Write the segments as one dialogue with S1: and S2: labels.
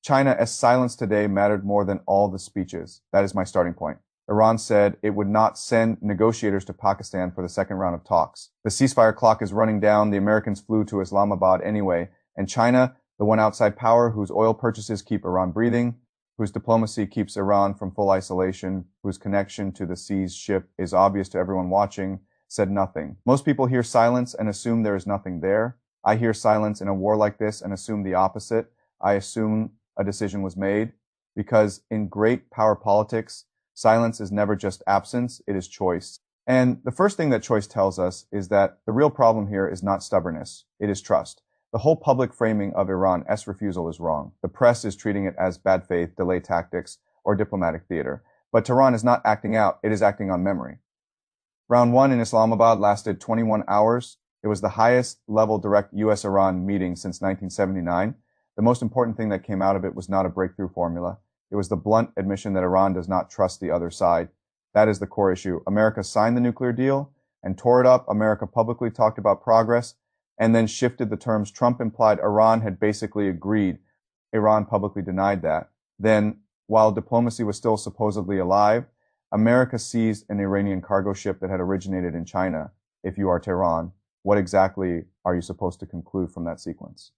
S1: China's silence today mattered more than all the speeches. That is my starting point. Iran said it would not send negotiators to Pakistan for the second round of talks. The ceasefire clock is running down. The Americans flew to Islamabad anyway. And China, the one outside power whose oil purchases keep Iran breathing, whose diplomacy keeps Iran from full isolation, whose connection to the seized ship is obvious to everyone watching, said nothing. Most people hear silence and assume there is nothing there. I hear silence in a war like this and assume the opposite. I assume a decision was made, because in great power politics, silence is never just absence, it is choice. And the first thing that choice tells us is that the real problem here is not stubbornness, it is trust. The whole public framing of Iran's refusal is wrong. The press is treating it as bad faith, delay tactics, or diplomatic theater. But Tehran is not acting out, it is acting on memory. Round 1 in Islamabad lasted 21 hours. It was the highest level direct US-Iran meeting since 1979. The most important thing that came out of it was not a breakthrough formula. It was the blunt admission that Iran does not trust the other side. That is the core issue. America signed the nuclear deal and tore it up. America publicly talked about progress and then shifted the terms. Trump implied Iran had basically agreed. Iran publicly denied that. Then, while diplomacy was still supposedly alive, America seized an Iranian cargo ship that had originated in China. If you are Tehran, what exactly are you supposed to conclude from that sequence?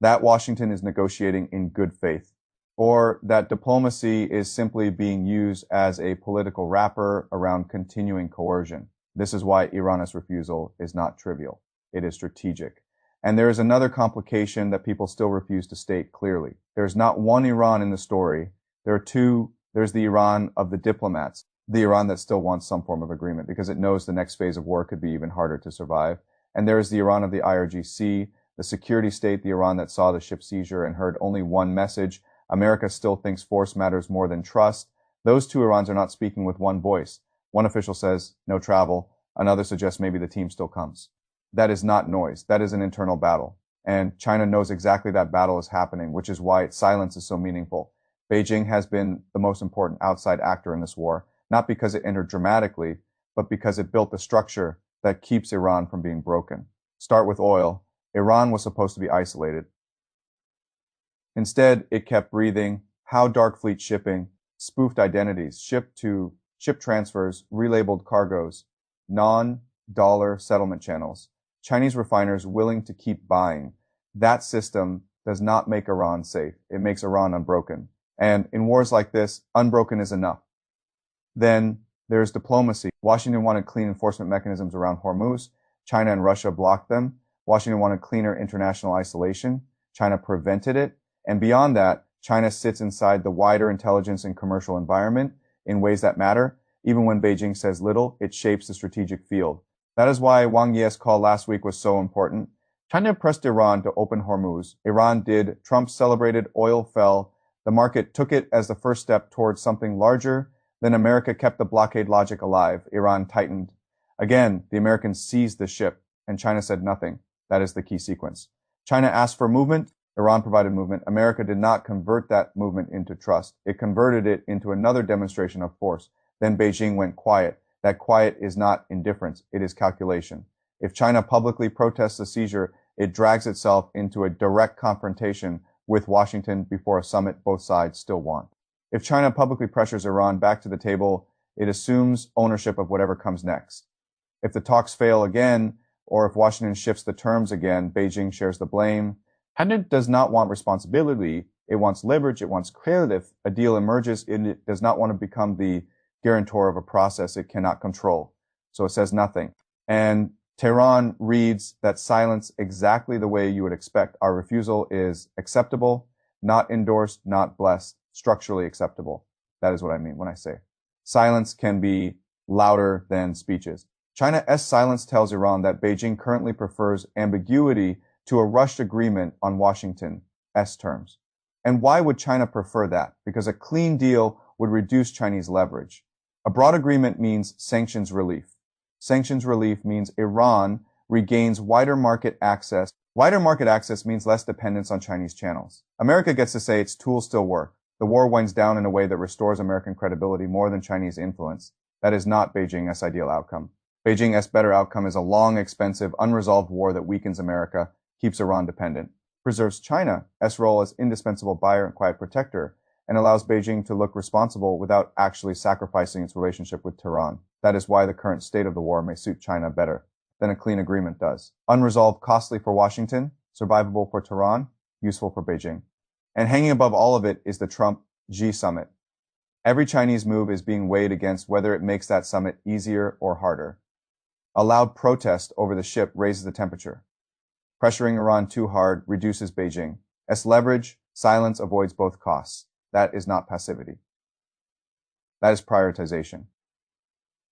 S1: That Washington is negotiating in good faith, or that diplomacy is simply being used as a political wrapper around continuing coercion. This is why Iran's refusal is not trivial. It is strategic. And there is another complication that people still refuse to state clearly. There's not one Iran in the story. There are two. There's the Iran of the diplomats, the Iran that still wants some form of agreement because it knows the next phase of war could be even harder to survive. And there is the Iran of the IRGC, the security state, the Iran that saw the ship seizure and heard only one message: America still thinks force matters more than trust. Those two Irans are not speaking with one voice. One official says, no travel. Another suggests maybe the team still comes. That is not noise. That is an internal battle. And China knows exactly that battle is happening, which is why its silence is so meaningful. Beijing has been the most important outside actor in this war, not because it entered dramatically, but because it built the structure that keeps Iran from being broken. Start with oil. Iran was supposed to be isolated. Instead, it kept breathing. How dark fleet shipping, spoofed identities, ship transfers, relabeled cargoes, non-dollar settlement channels, Chinese refiners willing to keep buying. That system does not make Iran safe. It makes Iran unbroken. And in wars like this, unbroken is enough. Then there's diplomacy. Washington wanted clean enforcement mechanisms around Hormuz. China and Russia blocked them. Washington wanted cleaner international isolation. China prevented it. And beyond that, China sits inside the wider intelligence and commercial environment in ways that matter. Even when Beijing says little, it shapes the strategic field. That is why Wang Yi's call last week was so important. China pressed Iran to open Hormuz. Iran did. Trump celebrated. Oil fell. The market took it as the first step towards something larger. Then America kept the blockade logic alive. Iran tightened. Again, the Americans seized the ship, and China said nothing. That is the key sequence. China asked for movement. Iran provided movement. America did not convert that movement into trust. It converted it into another demonstration of force. Then Beijing went quiet. That quiet is not indifference. It is calculation. If China publicly protests the seizure, it drags itself into a direct confrontation with Washington before a summit both sides still want. If China publicly pressures Iran back to the table, it assumes ownership of whatever comes next. If the talks fail again, or if Washington shifts the terms again, Beijing shares the blame. China does not want responsibility. It wants leverage. It wants credit. A deal emerges. It does not want to become the guarantor of a process it cannot control. So it says nothing. And Tehran reads that silence exactly the way you would expect. Our refusal is acceptable, not endorsed, not blessed, structurally acceptable. That is what I mean when I say silence can be louder than speeches. China's silence tells Iran that Beijing currently prefers ambiguity to a rushed agreement on Washington's terms. And why would China prefer that? Because a clean deal would reduce Chinese leverage. A broad agreement means sanctions relief. Sanctions relief means Iran regains wider market access. Wider market access means less dependence on Chinese channels. America gets to say its tools still work. The war winds down in a way that restores American credibility more than Chinese influence. That is not Beijing's ideal outcome. Beijing's better outcome is a long, expensive, unresolved war that weakens America, keeps Iran dependent. preserves China's role as indispensable buyer and quiet protector, and allows Beijing to look responsible without actually sacrificing its relationship with Tehran. That is why the current state of the war may suit China better than a clean agreement does. Unresolved, costly for Washington, survivable for Tehran, useful for Beijing. And hanging above all of it is the Trump-Xi summit. Every Chinese move is being weighed against whether it makes that summit easier or harder. A loud protest over the ship raises the temperature. Pressuring Iran too hard reduces Beijing. As leverage, silence avoids both costs. That is not passivity. That is prioritization.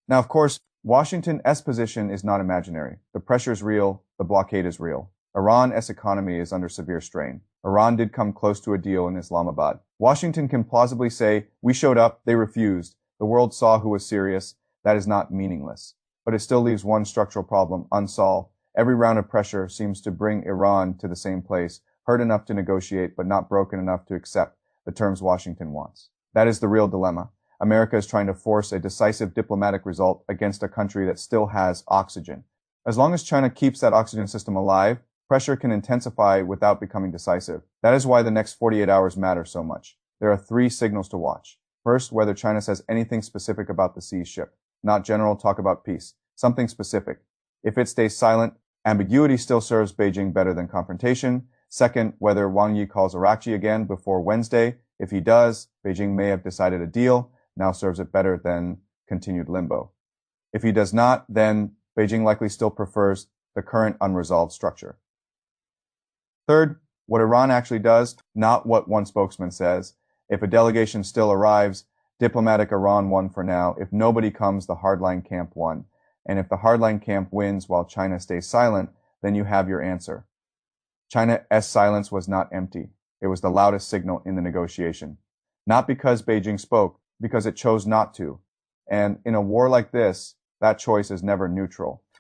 S1: Now, of course, Washington's position is not imaginary. The pressure is real. The blockade is real. Iran's economy is under severe strain. Iran did come close to a deal in Islamabad. Washington can plausibly say, we showed up, they refused. The world saw who was serious. That is not meaningless. But it still leaves one structural problem unsolved. Every round of pressure seems to bring Iran to the same place, hurt enough to negotiate, but not broken enough to accept the terms Washington wants. That is the real dilemma. America is trying to force a decisive diplomatic result against a country that still has oxygen. As long as China keeps that oxygen system alive, pressure can intensify without becoming decisive. That is why the next 48 hours matter so much. There are 3 signals to watch. First, whether China says anything specific about the seized ship. Not general talk about peace. Something specific. If it stays silent, ambiguity still serves Beijing better than confrontation. Second, whether Wang Yi calls Arakchi again before Wednesday. If he does, Beijing may have decided a deal, now serves it better than continued limbo. If he does not, then Beijing likely still prefers the current unresolved structure. Third, what Iran actually does, not what one spokesman says. If a delegation still arrives, diplomatic Iran won for now. If nobody comes, the hardline camp won. And if the hardline camp wins while China stays silent, then you have your answer. China's silence was not empty. It was the loudest signal in the negotiation. Not because Beijing spoke, because it chose not to. And in a war like this, that choice is never neutral.